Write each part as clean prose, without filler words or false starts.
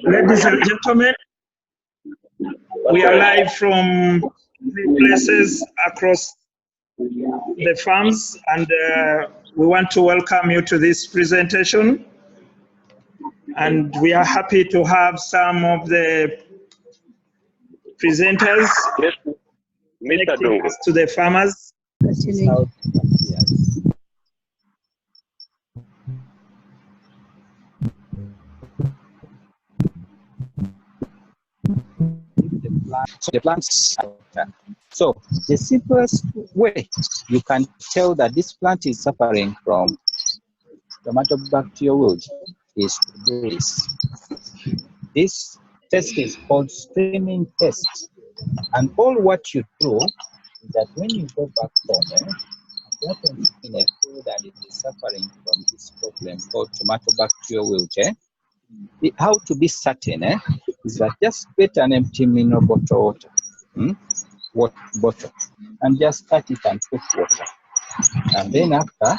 Ladies and gentlemen, we are live from places across the farms, and we want to welcome you to this presentation. And we are happy to have some of the presenters connecting us to the farmers. So the plants. So the simplest way you can tell that this plant is suffering from tomato bacterial wilt is to do this. This test is called screening test, and all what you do is that when you go back home, that in a field that it is suffering from this problem called tomato bacterial wilt. How to be certain is that just get an empty mineral bottle water, bottle, and just cut it and put water. And then after,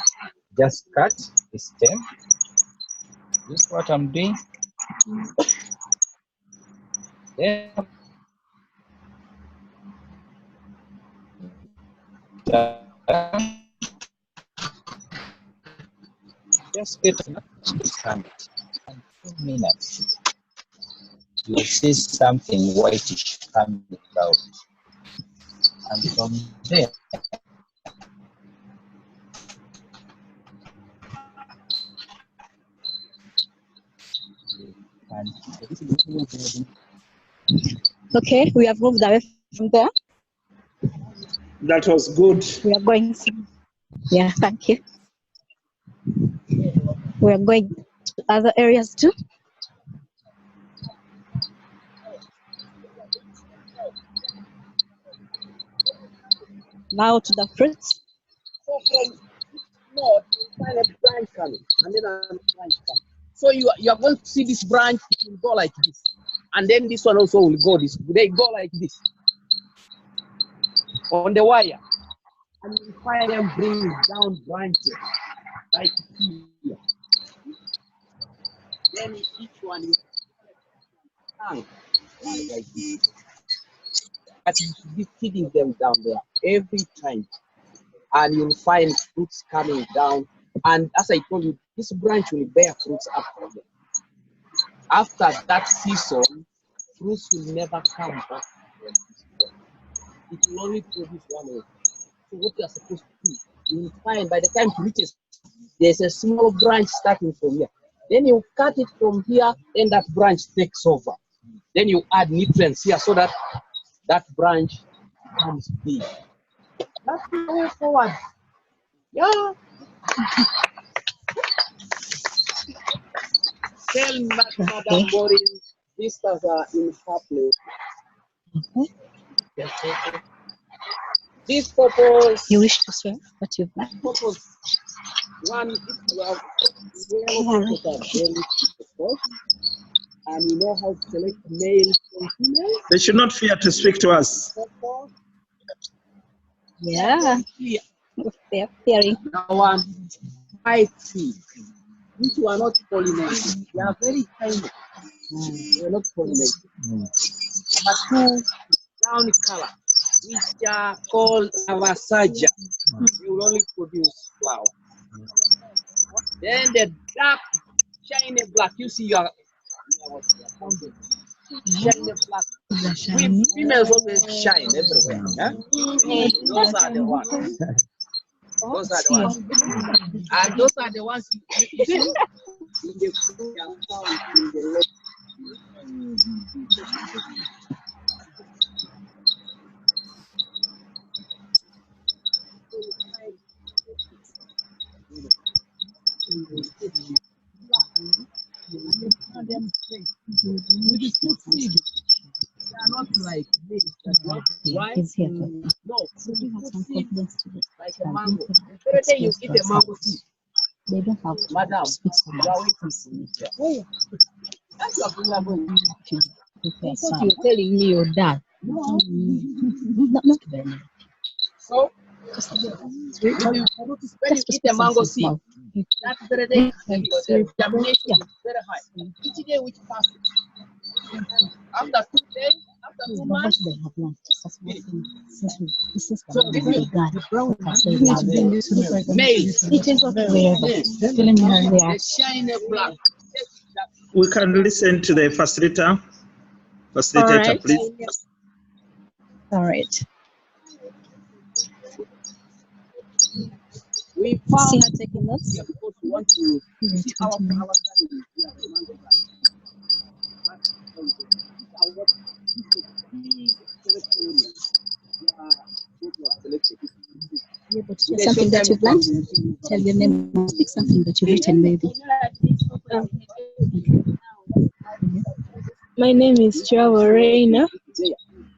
just cut the stem. This is what I'm doing. Then just get and 2 minutes. You see something whitish coming out, and from there, okay, we have moved away from there. That was good. We are going. Yeah, thank you. We are going to other areas too. Now to the fruits. So from north, you find a branch coming, and then a branch coming. So you are going to see this branch, it will go like this, and then this one also will go this. They go like this on the wire, and you find them bring down branches like here. Then each one is hang like this. But you should be feeding them down there every time, and you'll find fruits coming down. And as I told you, this branch will bear fruits up from there. After that season, fruits will never come back from this point. It will only produce one way. So what you are supposed to do, you will find by the time it reaches, there's a small branch starting from here. Then you cut it from here, then that branch takes over. Then you add nutrients here so that that branch becomes big. That's the way forward. Yeah. Tell Madam Borin, sisters are in her place. These purples. You wish to share what you've done? Purples. One, if you have yellow purples are very difficult, and you know how to select male from female. They should not fear to speak to us. Purple. Yeah. Clear. They're fearing. Now one, white seeds, which were not pollinated. They are very tiny. They are not pollinated. Number two, brown color, which are called avasaja. They will only produce flower. Then the dark, shiny black. You see your shiny black. We females always shine everywhere. Huh? Those are the ones. Those are the ones. And those are the ones you see in the fruit and found in the lake. They are not like this. Why? No, like a mango. Every day you eat a mango seed. They don't have to Madam, speak to you are waiting. Oh, that's your problem. I thought you were telling me your dad. No. So When you eat a mango seed, that's very day because the germination is very high. Each day which passes, after 2 days, after 2 months, maize, the shiny black. We can listen to the facilitator. Facilitator, Alright. please. All right. We found See, that taking notes. because we want to see our flowers that is yeah, the mango plant. But these are what these territories are what was selected. Yeah, but share something that you've learned. Tell your name. Speak something that you've written, maybe. My name is Trevor Reina,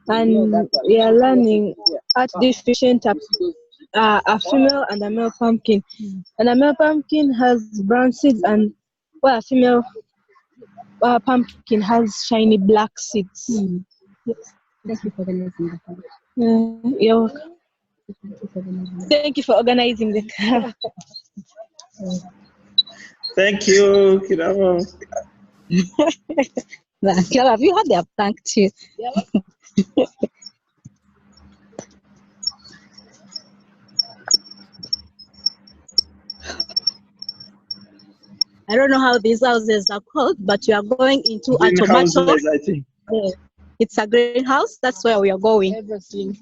and we are learning how to differentiate a female and a male pumpkin. And a male pumpkin has brown seeds, and while a female pumpkin has shiny black seeds. Yes. Thank you for organizing the class. You're welcome. Thank you for organizing the class. Thank you, Kiramo. Clara, have you heard they have thanked you? I don't know how these houses are called, but you are going into a tomato. Greenhouses, I think. It's a greenhouse. That's where we are going. Everything.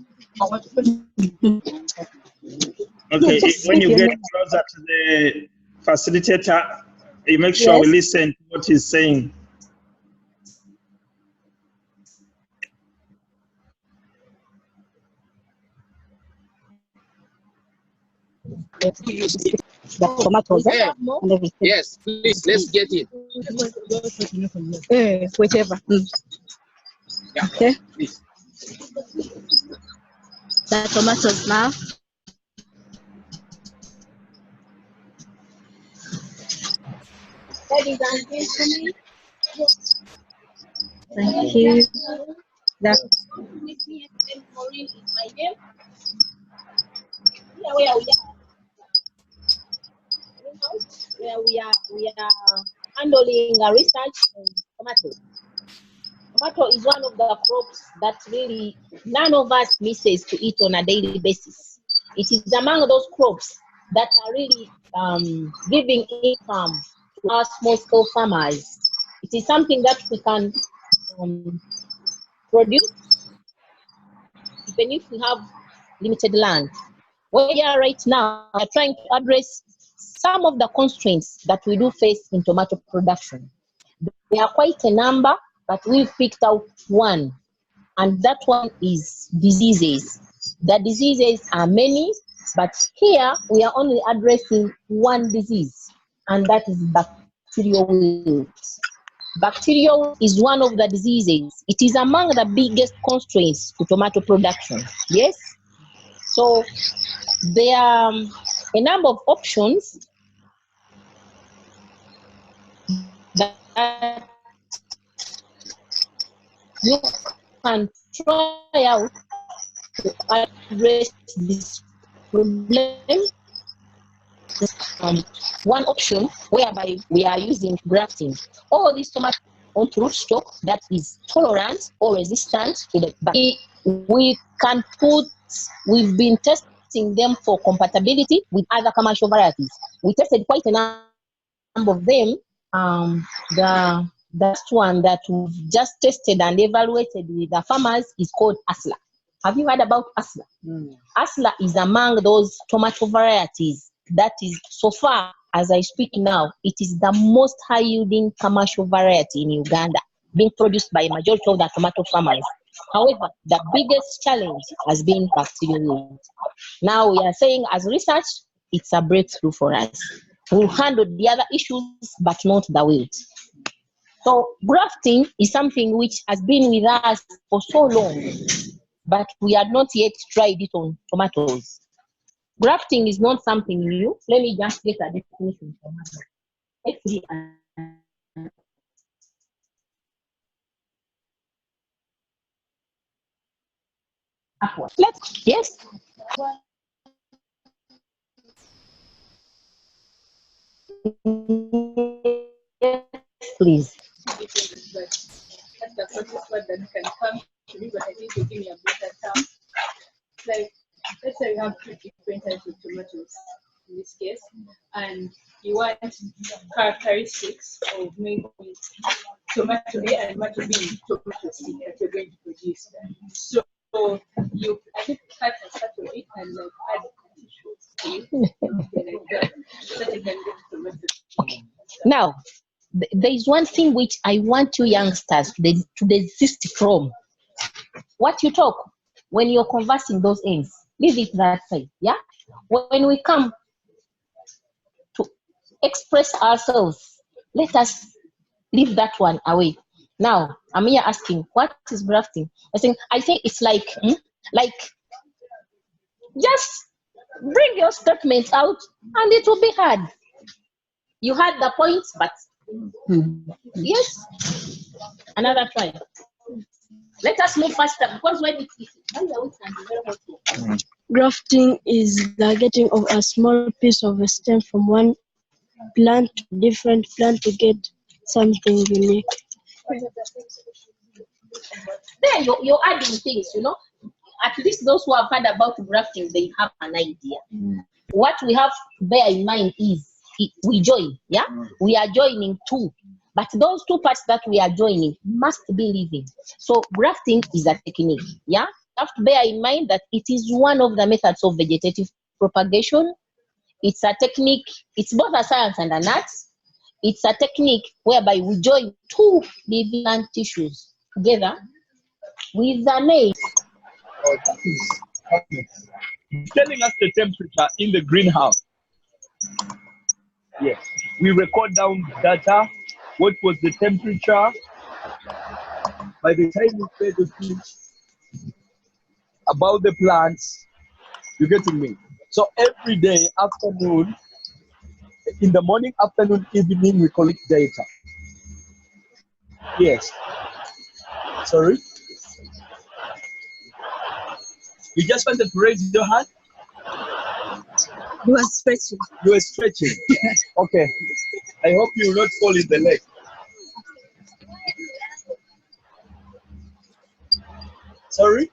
Okay, just when you speak your get name. closer to the facilitator, you make sure we Yes. listen to what he's saying. The tomatoes and everything. Yes, please, let's get it. Whichever. Yeah. Okay. Please. The tomatoes now. Thank you. The where we are handling a research on tomato. Tomato is one of the crops that really none of us misses to eat on a daily basis. It is among those crops that are really giving income to our small-scale farmers. It is something that we can produce even if we have limited land. Well, yeah, right now, we're trying to address some of the constraints that we do face in tomato production. There are quite a number, but we've picked out one, and that one is diseases. The diseases are many, but here we are only addressing one disease, and that is bacterial wilt. Bacterial wilt is one of the diseases. It is among the biggest constraints to tomato production. Yes? So there are a number of options that you can try out to address this problem. One option whereby we are using grafting. All these tomatoes on rootstock that is tolerant or resistant to the bacteria. We can put, we've been testing them for compatibility with other commercial varieties. We tested quite a number of them. The last one that we've just tested and evaluated with the farmers is called Asla. Have you heard about Asla? Asla is among those tomato varieties that is, so far as I speak now, it is the most high yielding commercial variety in Uganda, being produced by a majority of the tomato farmers. However, the biggest challenge has been bacterial wilt. Now we are saying as research, it's a breakthrough for us. We'll handle the other issues, but not the wilt. So grafting is something which has been with us for so long, but we had not yet tried it on tomatoes. Grafting is not something new. Let me just get a definition from actually. Yes. Yes, please. That's the closest word that can come to me, but I think you give me a better term. Like, let's say we have two different types of tomatoes in this case, and you want characteristics of maybe tomato A and tomato B, tomato C that you're going to produce. So you, I think, cut and start with it and like add tissues like that, so that you can get tomato. Okay. Now, there is one thing which I want you youngsters to desist from. What you talk when you're conversing those ends, leave it that side. Yeah. When we come to express ourselves, let us leave that one away. Now, I'm here asking, what is grafting? I think it's like just bring your statement out and it will be heard. You had the points, but yes, another try. Let us move faster because when Grafting is the getting of a small piece of a stem from one plant to different plant to get something unique. there you're adding things, At least those who have heard about grafting, they have an idea. What we have to bear in mind is we join, yeah? We are joining two. But those two parts that we are joining must be living. So grafting is a technique, yeah? You have to bear in mind that it is one of the methods of vegetative propagation. It's a technique, it's both a science and an art. It's a technique whereby we join two living plant tissues together with the name. It's telling us the temperature in the greenhouse. Yes. We record down data. What was the temperature? By the time we say the speech about the plants, you getting me? So every day, afternoon, in the morning, afternoon, evening, we collect data. Yes. Sorry? You just wanted to raise your hand? You are stretching. You were stretching. Okay. I hope you will not fall in the leg. Sorry?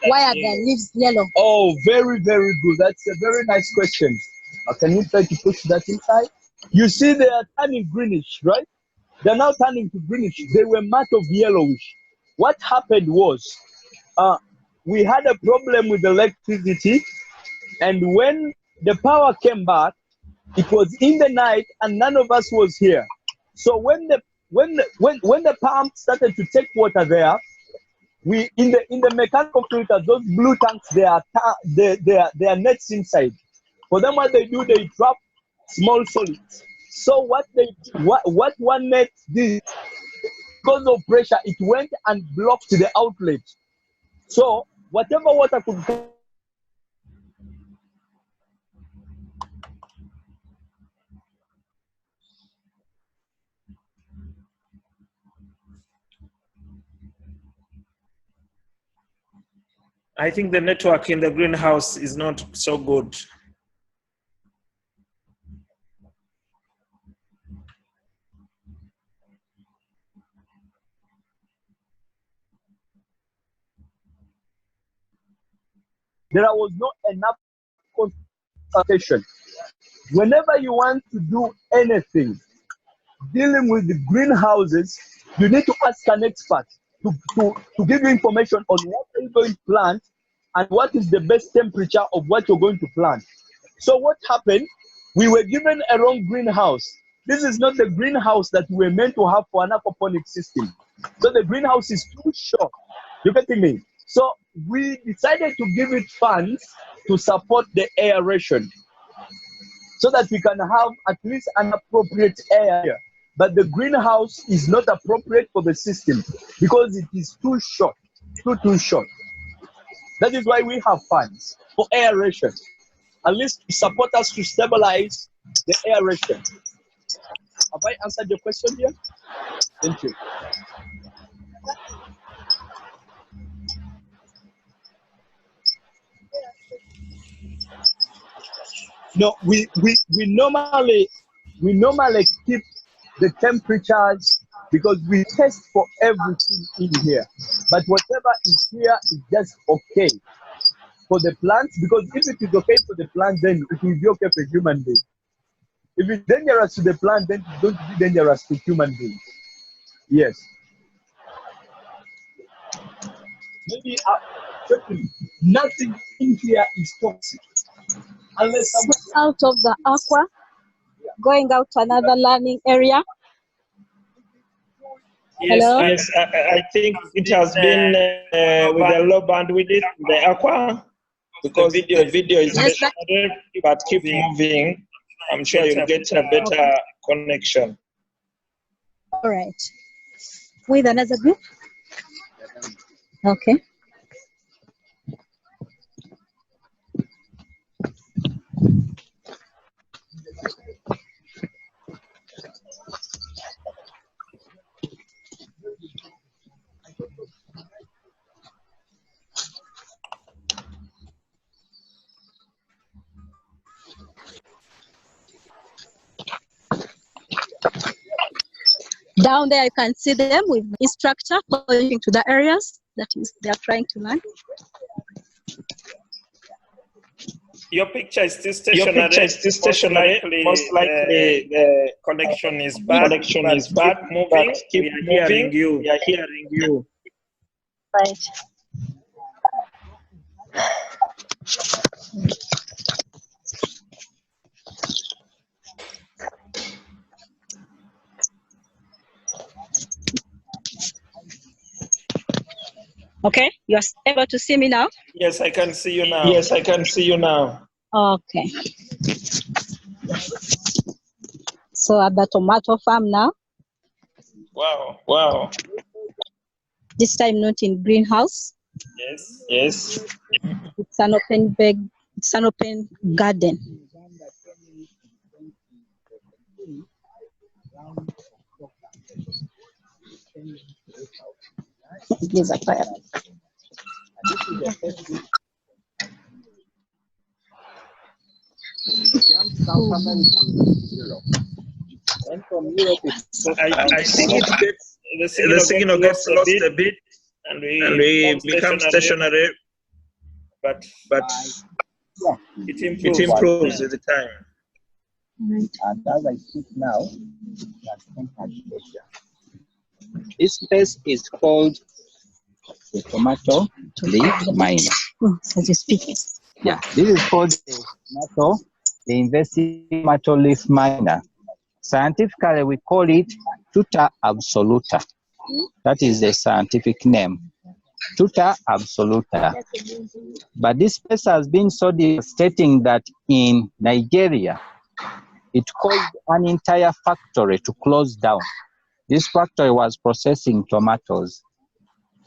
Why are the leaves yellow? Oh, very, very good. That's a very nice question. Can you try to push that inside? You see, they are turning greenish, right? They're now turning to greenish. They were matte of yellowish. What happened was, we had a problem with electricity, and when the power came back, it was in the night, and none of us was here. So when the pump started to take water there, we in the mechanical filters, those blue tanks, they are nets inside. For them, what they do, they drop small solids. So what one net did, because of pressure, it went and blocked the outlet. So whatever water could come, I think the network in the greenhouse is not so good. there was not enough consultation. Whenever you want to do anything dealing with the greenhouses, you need to ask an expert to give you information on what are you going to plant and what is the best temperature of what you're going to plant. So what happened? We were given a wrong greenhouse. This is not the greenhouse that we were meant to have for an aquaponic system. So the greenhouse is too short. You getting me? So we decided to give it funds to support the aeration, so that we can have at least an appropriate area. But the greenhouse is not appropriate for the system because it is too short, too short. That is why we have funds for aeration, at least to support us to stabilize the aeration. Have I answered your question here? Thank you. No, we normally keep the temperatures because we test for everything in here. But whatever is here is just okay for the plants, because if it is okay for the plant, then it will be okay for human beings. If it's dangerous to the plant, then it's going to be dangerous to human beings. Yes. Maybe nothing in here is toxic. Unless someone Out of the aqua, going out to another learning area. Yes, Hello? yes. I think it has been with a low bandwidth, the aqua, because the video is Yes, stationary, but keep moving. I'm sure you'll get a better connection. All right. With another group? Okay. Down there, you can see them with the instructor pointing to the areas that is they are trying to learn. Your picture is still stationary. Most likely the connection is bad. Keep moving. We are hearing you. Right. Okay, you are able to see me now? Yes, I can see you now. Okay. So at the tomato farm now, Wow. this time not in greenhouse. Yes. It's an open garden. These are fire. South America and Europe. And from Europe, I think it gets the signal gets lost a bit, and we become stationary. But yeah, it improves with the time. and as I speak now, that's entered Asia. This place is called the tomato leaf miner. As you speak. Yeah, this is called the invasive tomato leaf miner. Scientifically, we call it Tuta absoluta. That is the scientific name, Tuta absoluta. But this place has been so devastating that in Nigeria, it caused an entire factory to close down. This factory was processing tomatoes.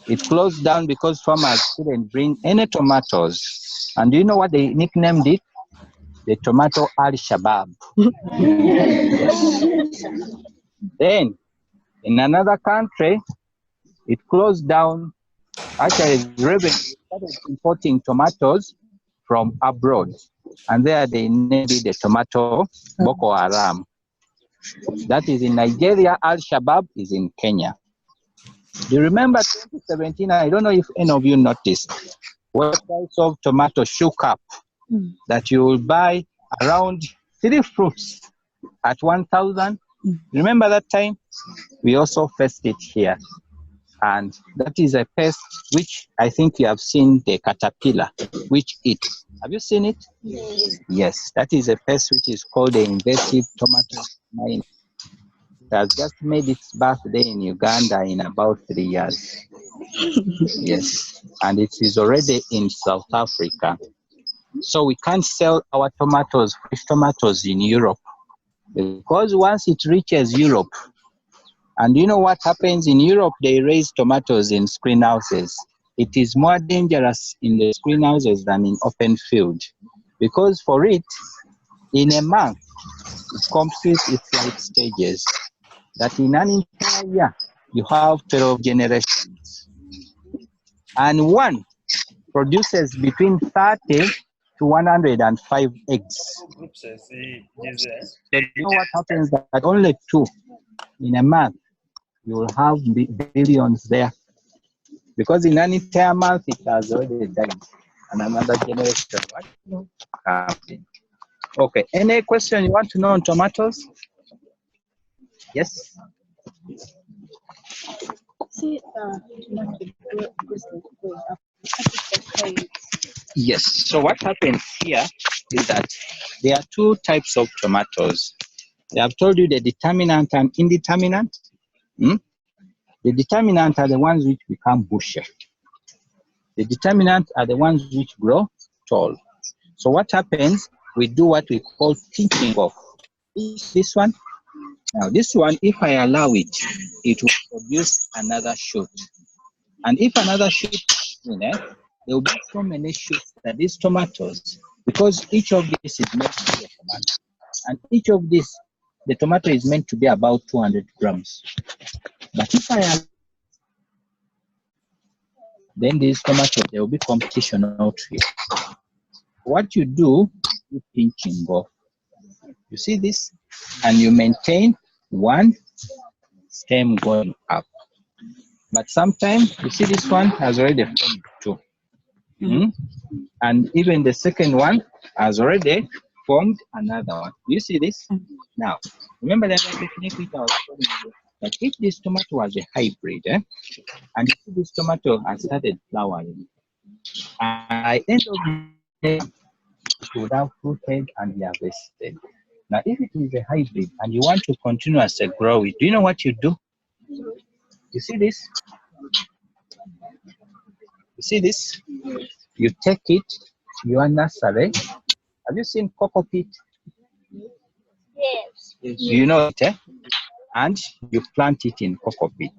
It closed down because farmers couldn't bring any tomatoes. And do you know what they nicknamed it? The tomato Al-Shabaab. Then, in another country, it closed down. Actually, Rebel started importing tomatoes from abroad. And there they named it the tomato Boko Haram. That is in Nigeria. Al-Shabaab is in Kenya. Do you remember 2017? I don't know if any of you noticed, where the price of tomato shook up, that you will buy around 3 fruits at 1,000. Remember that time? We also faced it here. And that is a pest which I think you have seen, the caterpillar, which eats. Have you seen it? Yes, that is a pest which is called the invasive tomato miner. It has just made its birthday in Uganda in about 3 years. Yes, and it is already in South Africa. So we can't sell our tomatoes, fresh tomatoes, in Europe, because once it reaches Europe, and you know what happens in Europe, they raise tomatoes in greenhouses. It is more dangerous in the greenhouses than in open field, because for it, in a month, it completes its life stages. That in an entire year, you have 12 generations. And one produces between 30 to 105 eggs. So do you know what happens? That only 2 in a month, you will have billions there. Because in an entire month, it has already died. And another generation comes in. Okay, any question you want to know on tomatoes? Yes? See, Yes. So what happens here is that there are 2 types of tomatoes. I have told you the determinant and indeterminant. The determinant are the ones which become bushy. The determinant are the ones which grow tall. So what happens? We do what we call pinching off. This one. Now this one, if I allow it, it will produce another shoot. And if another shoot is in there will be so many shoots that these tomatoes, because each of these is meant to be a tomato, and each of this, the tomato is meant to be about 200 grams. But if I allow, then these tomatoes, there will be competition out here. What you do, you pinching off. You see this? And you maintain one stem going up. But sometimes, you see this one has already formed 2. And even the second one has already formed another one. You see this? Now, remember that technique which I was telling you, that if this tomato was a hybrid, and you see this tomato has started flowering, and by end of the day, it would have fruited and be harvested. Now, if it is a hybrid and you want to continuously grow it, do you know what you do? You see this? You see this? You take it to your nursery. Have you seen cocoa peat? Yes. You know it, eh? And you plant it in cocoa peat.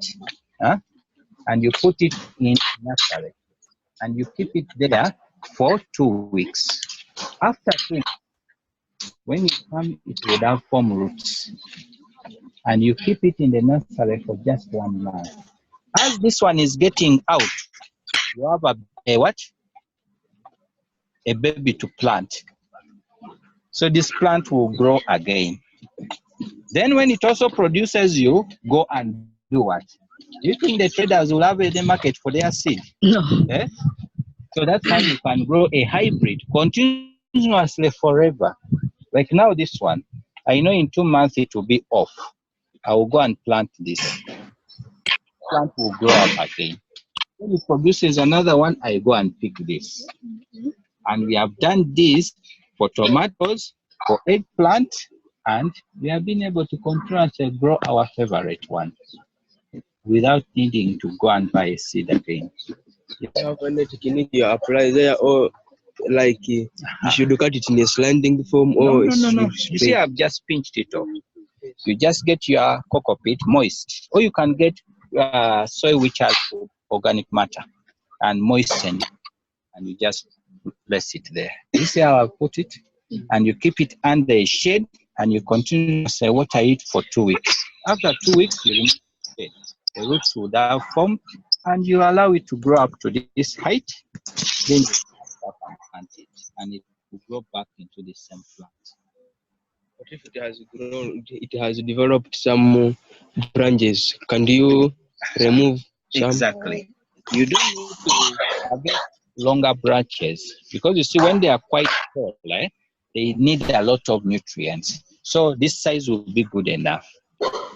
And you put it in nursery. And you keep it there for 2 weeks. After 2 weeks, when you come, it will have form roots. And you keep it in the nursery for just 1 month. As this one is getting out, you have a what? A baby to plant. So this plant will grow again. Then when it also produces, you go and do what? Do you think the traders will have any market for their seed? No. Eh? So that's how you can grow a hybrid continuously forever. Like now this one, I know in 2 months it will be off. I will go and plant this. Plant will grow up again. When it produces another one, I go and pick this. And we have done this for tomatoes, for eggplant, and we have been able to continuously grow our favorite one without needing to go and buy a seed again. You have any technique you apply there, or like you should cut it in a sliding form, or No. You see, I've just pinched it off. You just get your cocoa peat moist, or you can get soil which has organic matter and moisten, and you just place it there. You see how I put it? And you keep it under a shade, and you continuously water it for 2 weeks. After 2 weeks, you remove it. The roots would have formed, and you allow it to grow up to this height. Then you start and plant it, and it will grow back into the same plant. What if it has grown? It has developed some branches. Can you remove some? Exactly. You don't need to harvest longer branches, because you see when they are quite tall, they need a lot of nutrients. So this size will be good enough,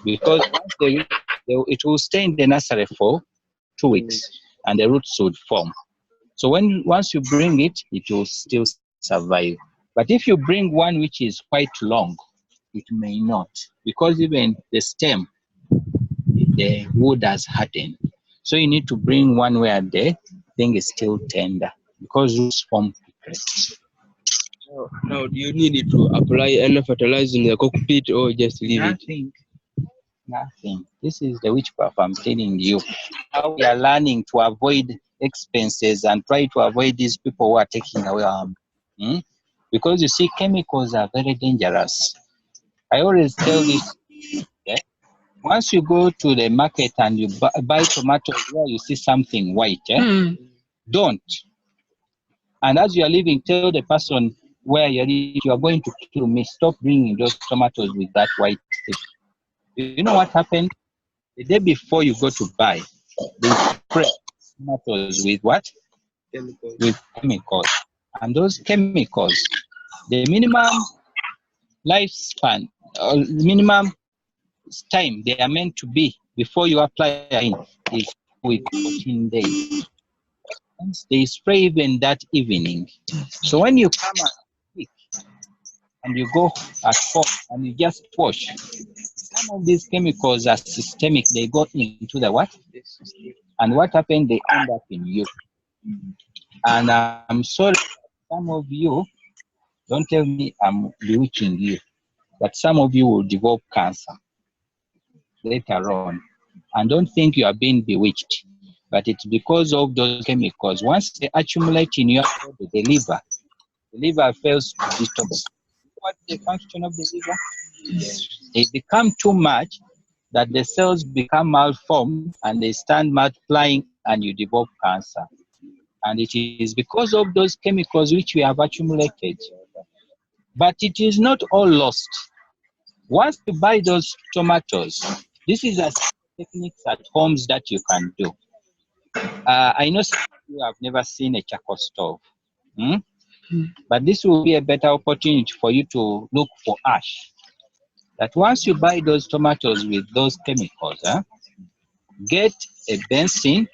because once it will stay in the nursery for 2 weeks, and the roots would form. So once you bring it, it will still survive. But if you bring one which is quite long, it may not, because even the stem, the wood has hardened. So you need to bring one where the thing is still tender, because roots form quickly. Now, do you need to apply any fertilizer in the cockpit, or just leave it? Nothing. This is the witchcraft I'm telling you. How we are learning to avoid expenses and try to avoid these people who are taking away our money. Because you see, chemicals are very dangerous. I always tell this. Once you go to the market and you buy tomatoes where you see something white, don't. And as you are leaving, tell the person where you are going to kill me. Stop bringing those tomatoes with that white stick. You know what happened? The day before you go to buy, they spray tomatoes with what? Chemicals. With chemicals. And those chemicals, the minimum lifespan, or minimum time they are meant to be before you apply in is with 14 days. They spray even that evening. So when you come at week and you go at home and you just wash, some of these chemicals are systemic. They go into the what? And what happened? They end up in you. And I'm sorry, some of you, don't tell me I'm bewitching you, but some of you will develop cancer later on. And don't think you are being bewitched, but it's because of those chemicals. Once they accumulate in your body, the liver fails to detox. What's the function of the liver? They become too much that the cells become malformed and they start multiplying and you develop cancer. And it is because of those chemicals which we have accumulated. But it is not all lost. Once you buy those tomatoes, this is a techniques at homes that you can do. I know some of you have never seen a charcoal stove, but this will be a better opportunity for you to look for ash. That once you buy those tomatoes with those chemicals, get a basin,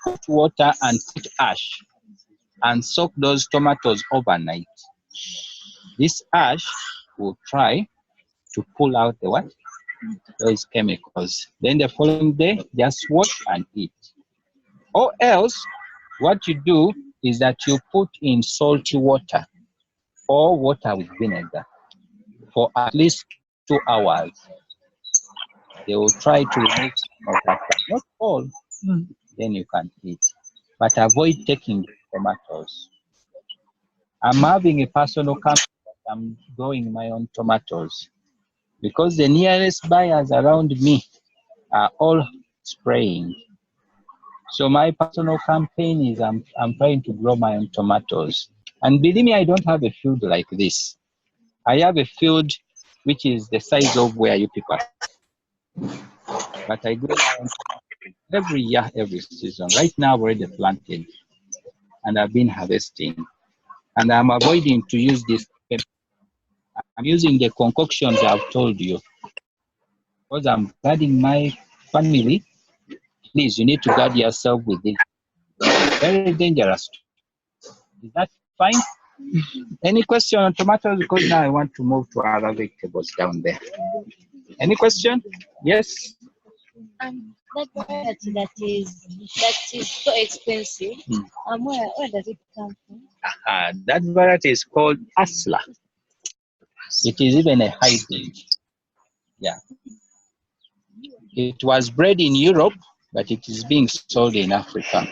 put water and put ash, and soak those tomatoes overnight. This ash will try to pull out the what? Those chemicals. Then the following day, just wash and eat. Or else, what you do is that you put in salty water or water with vinegar for at least 2 hours. They will try to remove some of that, but not all. Then you can eat. But avoid taking tomatoes. I'm having a personal campaign. I'm growing my own tomatoes because the nearest buyers around me are all spraying. So my personal campaign is I'm trying to grow my own tomatoes. And believe me, I don't have a field like this. I have a field which is the size of where you people are. But I grow my own tomatoes every year, every season. Right now, I've already planted and I've been harvesting. And I'm avoiding to use this. I'm using the concoctions I've told you. Because I'm guarding my family, please, you need to guard yourself with this. Very dangerous. Is that fine? Any question on tomatoes? Because now I want to move to other vegetables down there. Any question? Yes? That variety that is so expensive. Where does it come from? That variety is called Asla. It is even a hybrid. Yeah. It was bred in Europe, but it is being sold in Africa.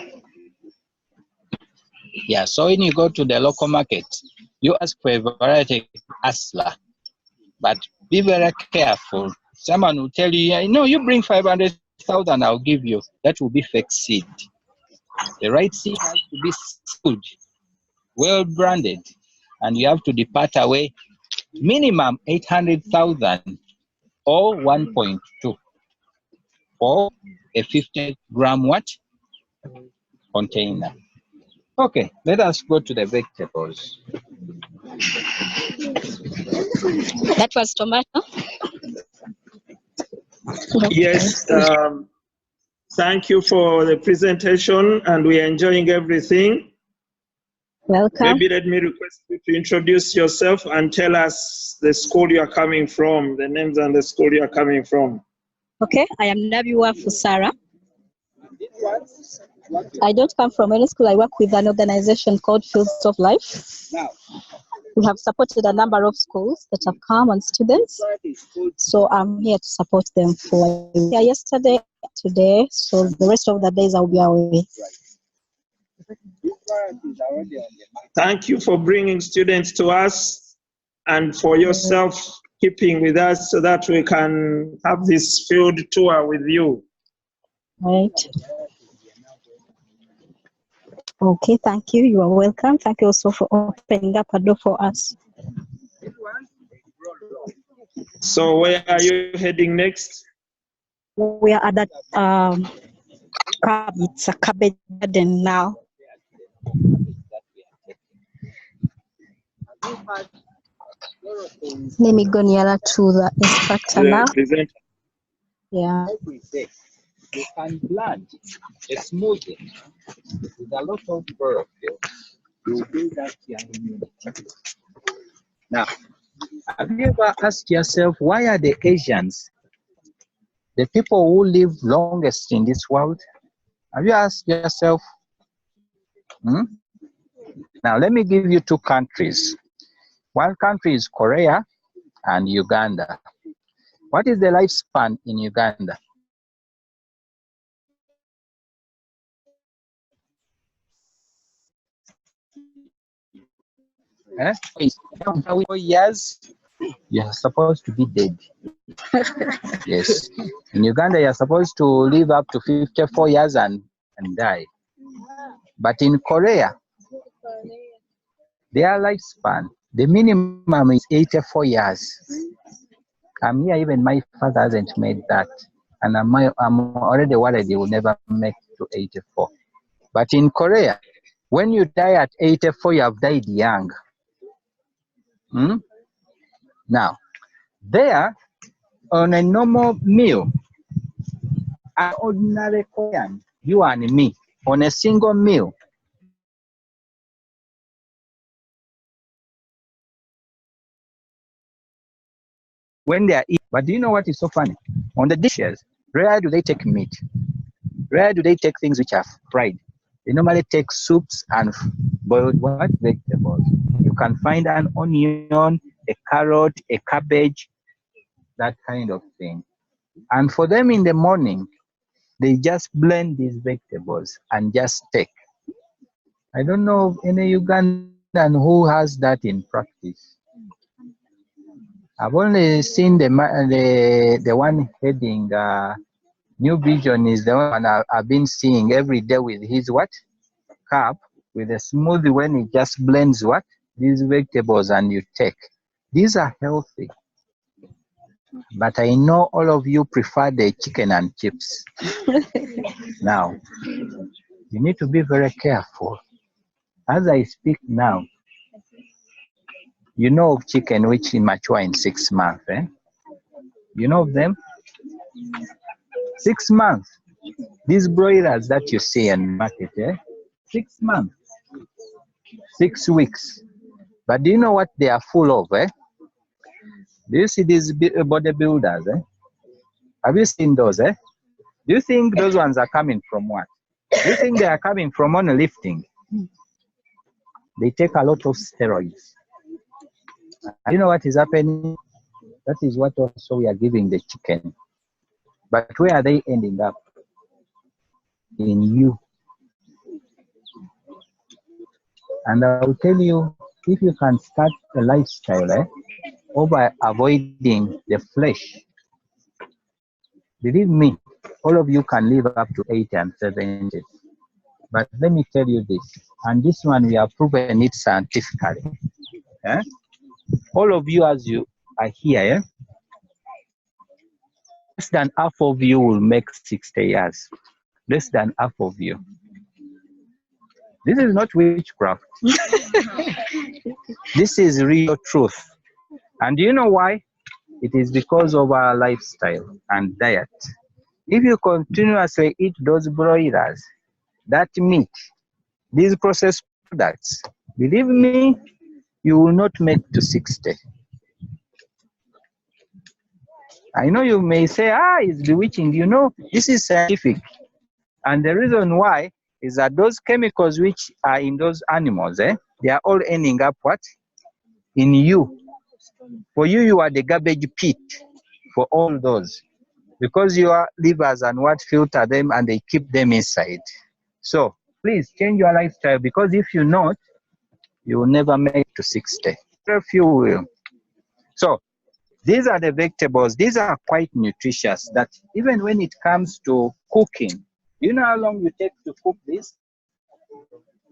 Yeah, so when you go to the local market, you ask for a variety Asla, but be very careful. Someone will tell you, no, you bring 500,000, I'll give you. That will be fake seed. The right seed has to be good, well branded, and you have to depart away minimum 800,000 or 1.2 for a 50-gram what? Container. Okay, let us go to the vegetables. That was tomato. Yes, thank you for the presentation, and we are enjoying everything. Welcome. Maybe let me request you to introduce yourself and tell us the school you are coming from, the names and the school you are coming from. Okay, I am Nabiwa Fusara. I don't come from any school. I work with an organization called Fields of Life. We have supported a number of schools that have come and students. So I'm here to support them for yesterday, today. So the rest of the days I'll be away. Thank you for bringing students to us and for yourself keeping with us so that we can have this field tour with you. Right. Okay, thank you. You are welcome. Thank you also for opening up a door for us. So where are you heading next? We are at that it's a cabbage garden now. Let me go nearer to the instructor now. The presenter. Yeah. Every day you can plant a smoothie with a lot of chlorophyll. You build up your immunity. Now, have you ever asked yourself, why are the Asians the people who live longest in this world? Have you asked yourself? Now, let me give you two countries. One country is Korea and Uganda. What is the lifespan in Uganda? Eh? 4 years, you're supposed to be dead. Yes. In Uganda, you're supposed to live up to 54 years and die. But in Korea, their lifespan, the minimum is 84 years. I'm here, even my father hasn't made that. And I'm already worried he will never make to 84. But in Korea, when you die at 84, you have died young. Now, there, on a normal meal, an ordinary Korean, you and me, on a single meal, when they are eating. But do you know what is so funny? On the dishes, rare do they take meat. Rare do they take things which are fried. They normally take soups and boiled what? Vegetables. You can find an onion, a carrot, a cabbage, that kind of thing. And for them in the morning, they just blend these vegetables and just take. I don't know of any Ugandan who has that in practice. I've only seen the one heading New Vision is the one I've been seeing every day with his what? Cup, with a smoothie when he just blends what? These vegetables and you take. These are healthy. But I know all of you prefer the chicken and chips. Now, you need to be very careful. As I speak now, you know of chicken which mature in 6 months, eh? You know of them? 6 months. These broilers that you see in the market, 6 months, 6 weeks. But do you know what they are full of? Do you see these bodybuilders? Have you seen those? Do you think those ones are coming from what? Do you think they are coming from only lifting? They take a lot of steroids. You know what is happening? That is what also we are giving the chicken. But where are they ending up? In you. And I will tell you, if you can start a lifestyle over avoiding the flesh, believe me, all of you can live up to 80 and 70. But let me tell you this, and this one we have proven it scientifically. All of you, as you are here, less than half of you will make 60 years. Less than half of you. This is not witchcraft. This is real truth. And do you know why? It is because of our lifestyle and diet. If you continuously eat those broilers, that meat, these processed products, believe me, you will not make to 60. I know you may say, it's bewitching. You know, this is scientific. And the reason why is that those chemicals which are in those animals, they are all ending up what? In you. For you, you are the garbage pit for all those. Because your livers and what filter them and they keep them inside. So please change your lifestyle, because if you not, you will never make to 60. Very few will. So these are the vegetables. These are quite nutritious, that even when it comes to cooking, you know how long you take to cook this?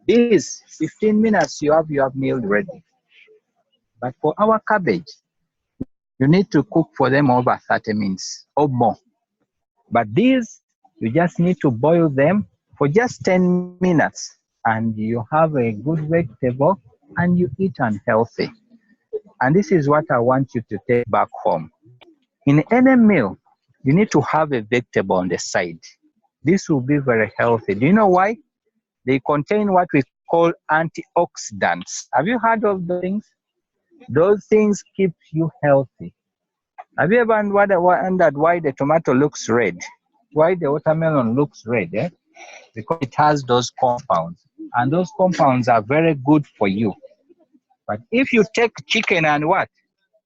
These 15 minutes you have your meal ready. But for our cabbage, you need to cook for them over 30 minutes or more. But these, you just need to boil them for just 10 minutes and you have a good vegetable and you eat unhealthy. And this is what I want you to take back home. In any meal, you need to have a vegetable on the side. This will be very healthy. Do you know why? They contain what we call antioxidants. Have you heard of those things? Those things keep you healthy. Have you ever wondered why the tomato looks red? Why the watermelon looks red? Because it has those compounds. And those compounds are very good for you. But if you take chicken and what?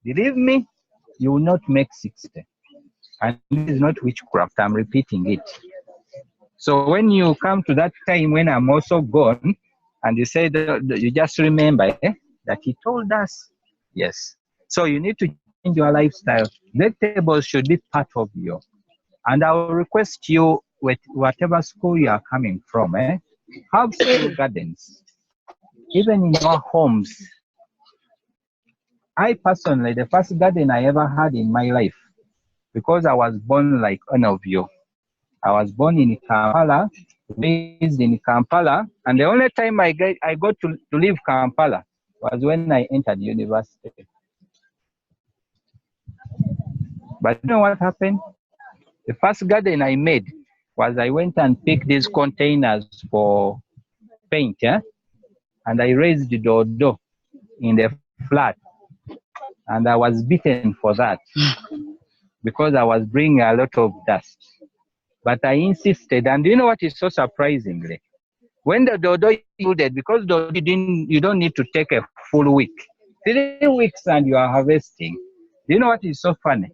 Believe me, you will not make 60. And this is not witchcraft, I'm repeating it. So when you come to that time when I'm also gone, and you say that you just remember that he told us. Yes. So you need to change your lifestyle. Vegetables should be part of you. And I will request you, with whatever school you are coming from, have school gardens. Even in your homes. I personally, the first garden I ever had in my life, because I was born like one of you. I was born in Kampala, raised in Kampala, and the only time I got to leave Kampala was when I entered university. But you know what happened? The first garden I made was I went and picked these containers for paint, and I raised the dodo in the flat, and I was beaten for that because I was bringing a lot of dust. But I insisted, and do you know what is so surprisingly? When the dodo yielded, because dodo you don't need to take a full week, 3 weeks and you are harvesting. Do you know what is so funny?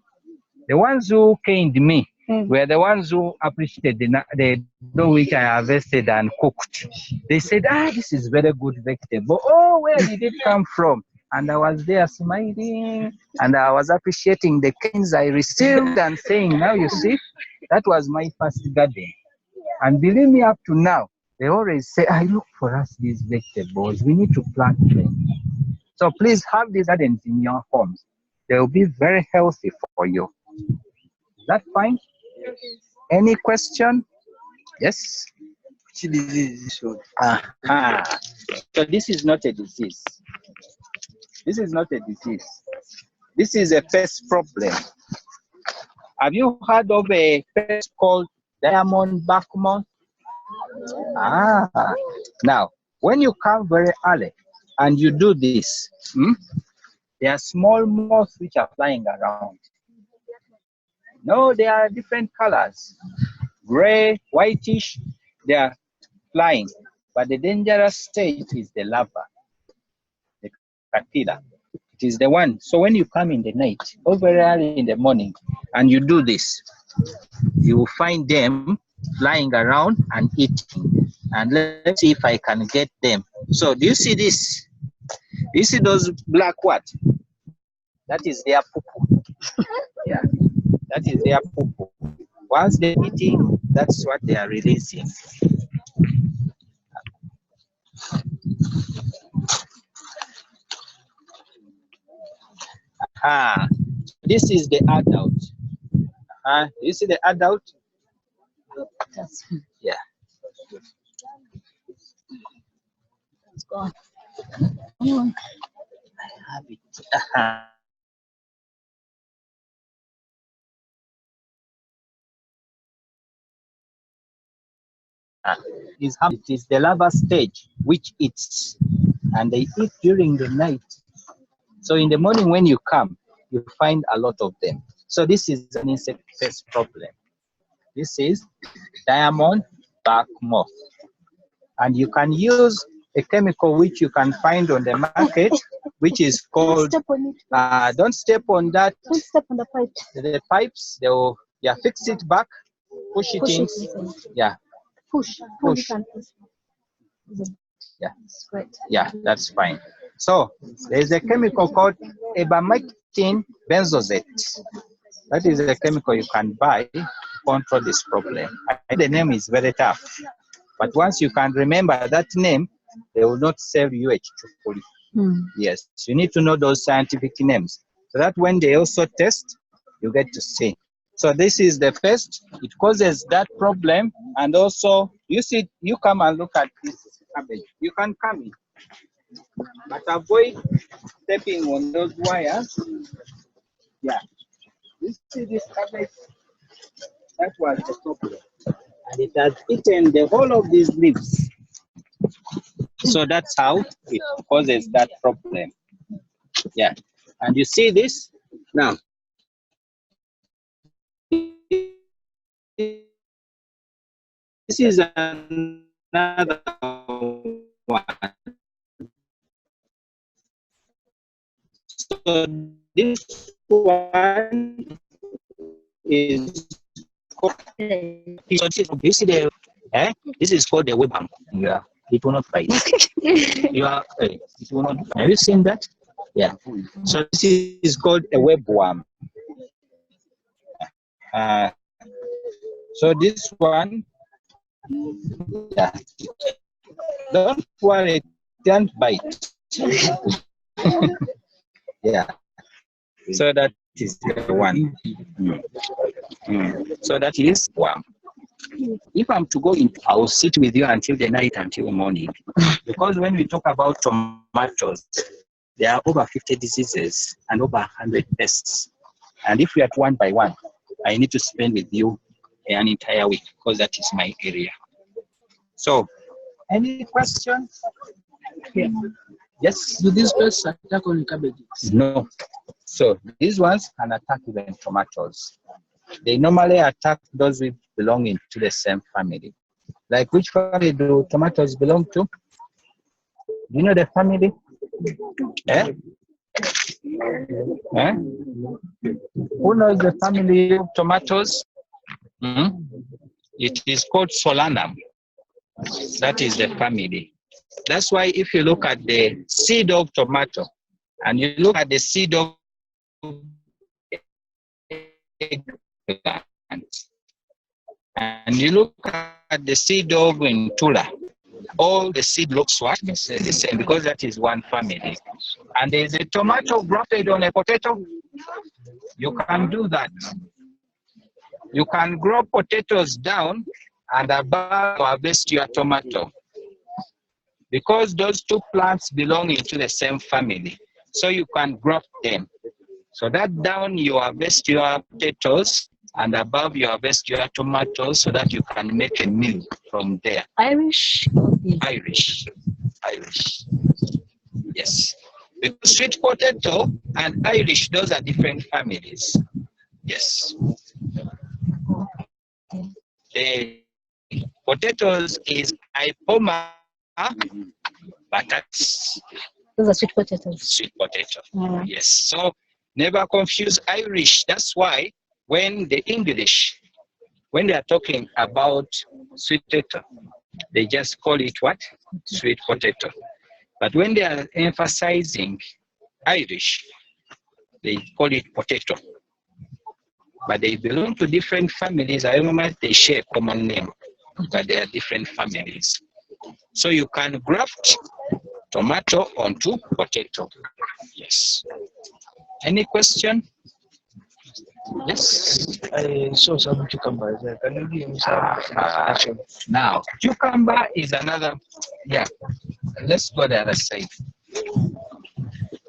The ones who caned me were the ones who appreciated the dodo which I harvested and cooked. They said, this is very good vegetable. Oh, where did it come from? And I was there smiling, and I was appreciating the canes I received and saying, now you see, that was my first garden. And believe me, up to now, they always say, look for us these vegetables. We need to plant them. So please have these gardens in your homes. They will be very healthy for you. Is that fine? Any question? Yes? Which disease is this one? So this is not a disease. This is not a disease. This is a pest problem. Have you heard of a pest called diamond back moth? Now, when you come very early and you do this, there are small moths which are flying around. No, they are different colors. Gray, whitish, they are flying. But the dangerous stage is the larva, the caterpillar. It is the one. So when you come in the night, or very early in the morning, and you do this, you will find them flying around and eating. And let's see if I can get them. So do you see this? Do you see those black what? That is their poo-poo. Yeah, that is their poo-poo. Once they're eating, that's what they are releasing. This is the adult. You see the adult? Yeah. It's gone. I have it. It is the larva stage which eats, and they eat during the night. So in the morning when you come, you find a lot of them. So this is an insect pest problem. This is diamond back moth. And you can use a chemical which you can find on the market, which is called, don't step on that. Don't step on the pipe. The pipes, they will, fix it back, push it in. Yeah. Push. Yeah. Great. Yeah, that's fine. So there's a chemical called ivermectin benzoate. That is a chemical you can buy to control this problem. The name is very tough, but once you can remember that name, They will not sell you a chukuli. Yes, you need to know those scientific names so that when they also test, you get to see. So this is the first. It causes that problem, and also you see, you come and look at this cabbage. You can come in, but avoid stepping on those wires. Yeah, you see this cabbage. That was the problem, and it has eaten the whole of these leaves. So that's how it causes that problem. Yeah, and you see this now. This is another one. So this one is called, you see the, this is called the webam. Yeah, it will not bite. You are, it will not. Have you seen that? Yeah. So this is called a webworm. So this one, yeah, don't worry, it can't bite. Yeah, so that is the one. So that is one. If I'm to go in, I will sit with you until the night, until morning, because when we talk about tomatoes, there are over 50 diseases and over 100 pests. And if we are one by one, I need to spend with you an entire week, because that is my area. So, any questions? Yeah. Yes. Do these pests attack only cabbages? No. So these ones can attack even tomatoes. They normally attack those with belonging to the same family. Like, which family do tomatoes belong to? Do you know the family? Eh? Eh? Who knows the family of tomatoes? It is called Solanum. That is the family. That's why if you look at the seed of tomato and you look at the seed of eggplant and you look at the seed of ntula, all the seed looks what? The same, because that is one family. And there is a tomato grafted on a potato. You can do that. You can grow potatoes down and above harvest your tomato, because those two plants belong into the same family. So you can graft them. So that down you harvest your potatoes and above you harvest your tomatoes, so that you can make a meal from there. Irish? Irish. Yes. Because sweet potato and Irish, those are different families. Yes. The potatoes is Ipoma batatas. Those are sweet potatoes. Sweet potato. Yes. So never confuse Irish. That's why when the English, when they are talking about sweet potato, they just call it what? Sweet potato. But when they are emphasizing Irish, they call it potato. But they belong to different families. I remember they share a common name, but they are different families. So you can graft tomato onto potato. Yes. Any question? Yes. I saw some cucumbers. Can you give me some? Now, cucumber is another. Yeah. Let's go the other side.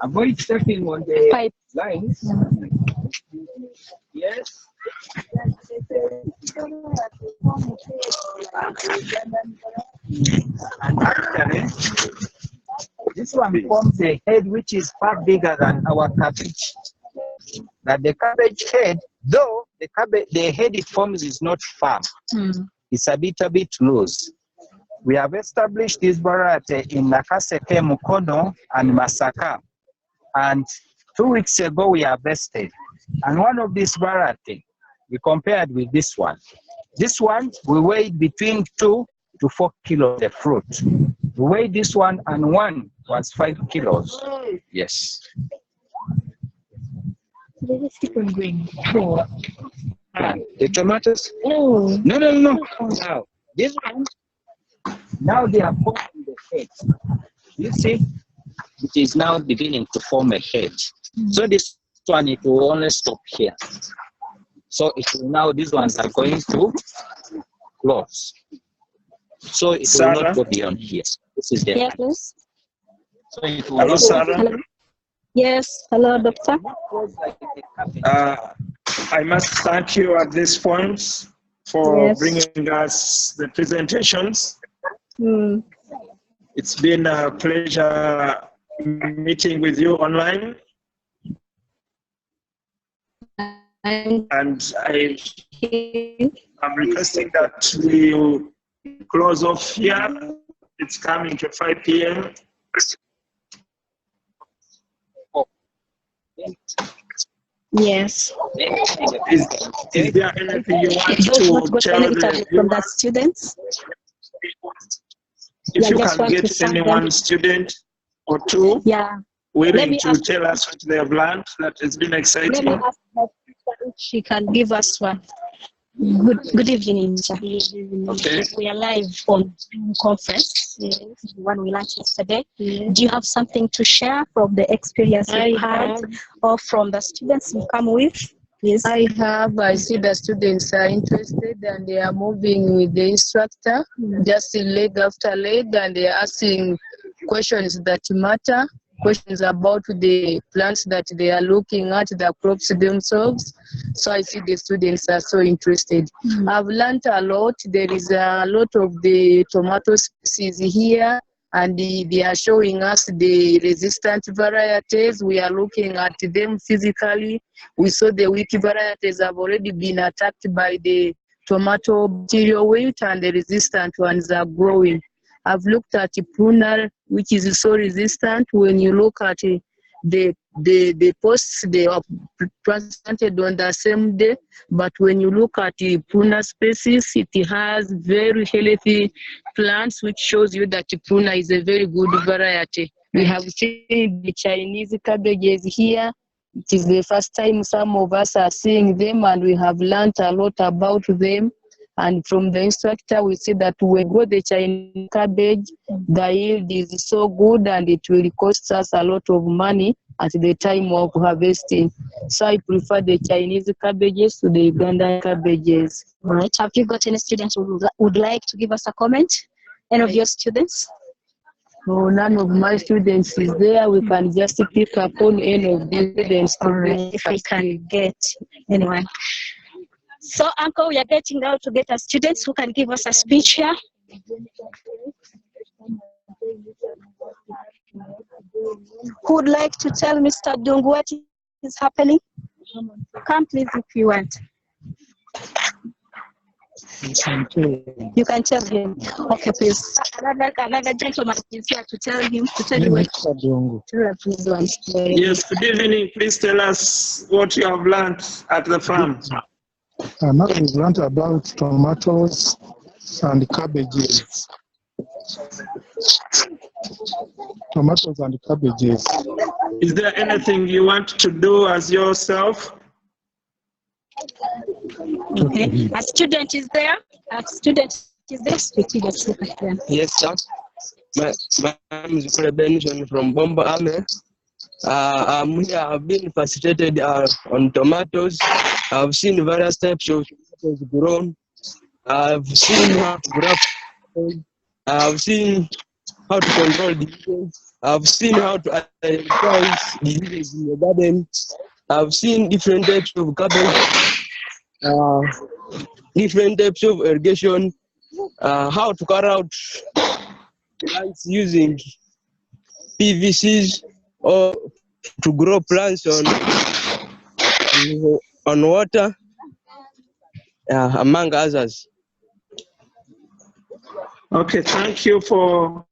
Avoid stepping on the Pipe. lines. Yes. And actually, this one forms a head which is far bigger than our cabbage. That the cabbage head, though the head it forms is not firm, it's a bit loose. We have established this variety in Nakaseke, Mukono, and Masaka. And 2 weeks ago we harvested. And one of this variety, we compared with this one. This one, we weighed between 2 to 4 kilos of fruit. We weighed this one, and one was 5 kilos. Yes. They just keep on going. The tomatoes? No. No. Now, this one, now they are forming the head. You see, it is now beginning to form a head. So this one, it will only stop here. So it will now, these ones are going to close. So it will not go beyond here. This is the Yeah, please. So it will Hello, not Sarah. Hello. Yes. Hello, doctor. I must thank you at this point for Yes. bringing us the presentations. Mm. It's been a pleasure meeting with you online. And I'm requesting that we close off here. It's coming to 5 p.m. Yes. Is there anything you want Those to not got tell any the from the viewers? students? If Yeah, you just can want to get thank any them. one student or two Yeah. willing to ask- tell us what they have learned, that has been Let exciting. me ask that if she can give us one. Good evening, sir. Okay. We are live on Zoom conference. Yes. The one we launched yesterday. Yes. Do you have something to share from the experience you had or from the students you come with? Please. I see the students are interested and they are moving with the instructor, just leg after leg, and they are asking questions that matter, questions about the plants that they are looking at, the crops themselves. So I see the students are so interested. I've learned a lot. There is a lot of the tomato species here, and they are showing us the resistant varieties. We are looking at them physically. We saw the weak varieties have already been attacked by the tomato bacterial wilt, and the resistant ones are growing. I've looked at prunal, which is so resistant. When you look at the posts, they are transplanted on the same day, but when you look at the prunal species, it has very healthy plants, which shows you that prunal is a very good variety. We have seen the Chinese cabbages here. It is the first time some of us are seeing them, and we have learned a lot about them. And from the instructor, we see that when we grow the Chinese cabbage, the yield is so good, and it will cost us a lot of money at the time of harvesting. So I prefer the Chinese cabbages to the Ugandan cabbages. Right. Have you got any students who would like to give us a comment? Any of your students? No, none of my students is there. We can just pick up on any of the students. All right, if we can get anyone. So, Uncle, we are getting out to get our students who can give us a speech here. Who would like to tell Mr. Dung what is happening? Come, please, if you want. You can tell him. Okay, please. Another gentleman is here to tell him, to tell you what. Yes, good evening. Please tell us what you have learned at the farm. Now we've learned about tomatoes and cabbages. Tomatoes and cabbages. Is there anything you want to do as yourself? Okay. A student is there. A student is there. Yes, sir. My name is Benjamin from Bomba Ame. I'm here. I've been facilitated on tomatoes. I've seen various types of tomatoes grown. I've seen how to graft. I've seen how to control diseases. I've seen how to identify diseases in the garden. I've seen different types of cabbage, different types of irrigation, how to carry out plants using PVCs or to grow plants on water, among others. Okay, thank you for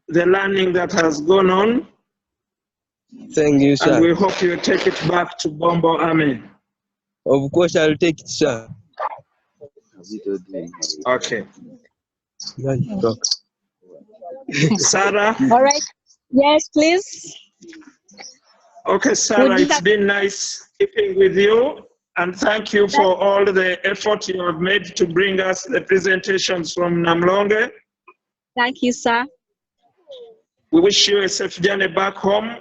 the learning that has gone on. Thank you, And sir. we hope you take it back to Bombo Army. Of course, I'll take it, sir. Okay. Sarah? All right. Yes, please. Okay, Sarah, it's been nice keeping with you. And thank you for all the effort you have made to bring us the presentations from Namulonge. Thank you, sir. We wish you a safe journey back home.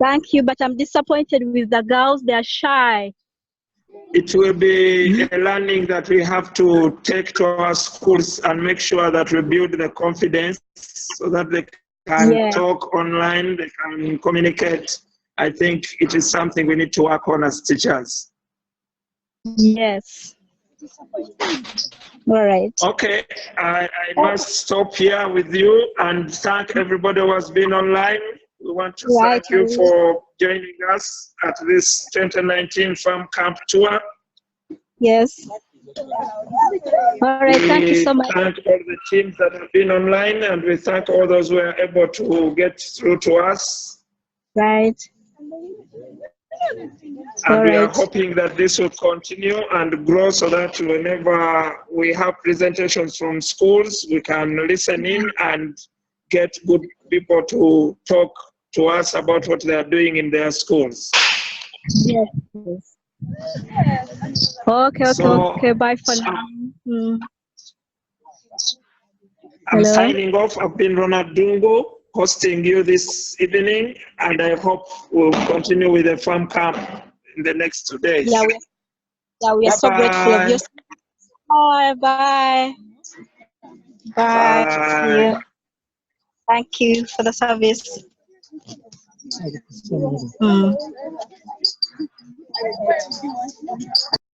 Thank you, but I'm disappointed with the girls. They're shy. It will be a learning that we have to take to our schools and make sure that we build the confidence so that they can talk online, they can communicate. I think it is something we need to work on as teachers. Yes. All right. Okay, I must stop here with you and thank everybody who has been online. We want to thank you for joining us at this 2019 Farm Camp Tour. Yes. All right, thank you so much. We thank all the teams that have been online, and we thank all those who are able to get through to us. Right. And we are hoping that this will continue and grow so that whenever we have presentations from schools, we can listen in and get good people to talk to us about what they are doing in their schools. Yes. Okay, bye for now. I'm signing off. I've been Ronald Dungo, hosting you this evening, and I hope we'll continue with the farm camp in the next 2 days. We are so grateful of you. Bye. Bye. Thank you for the service.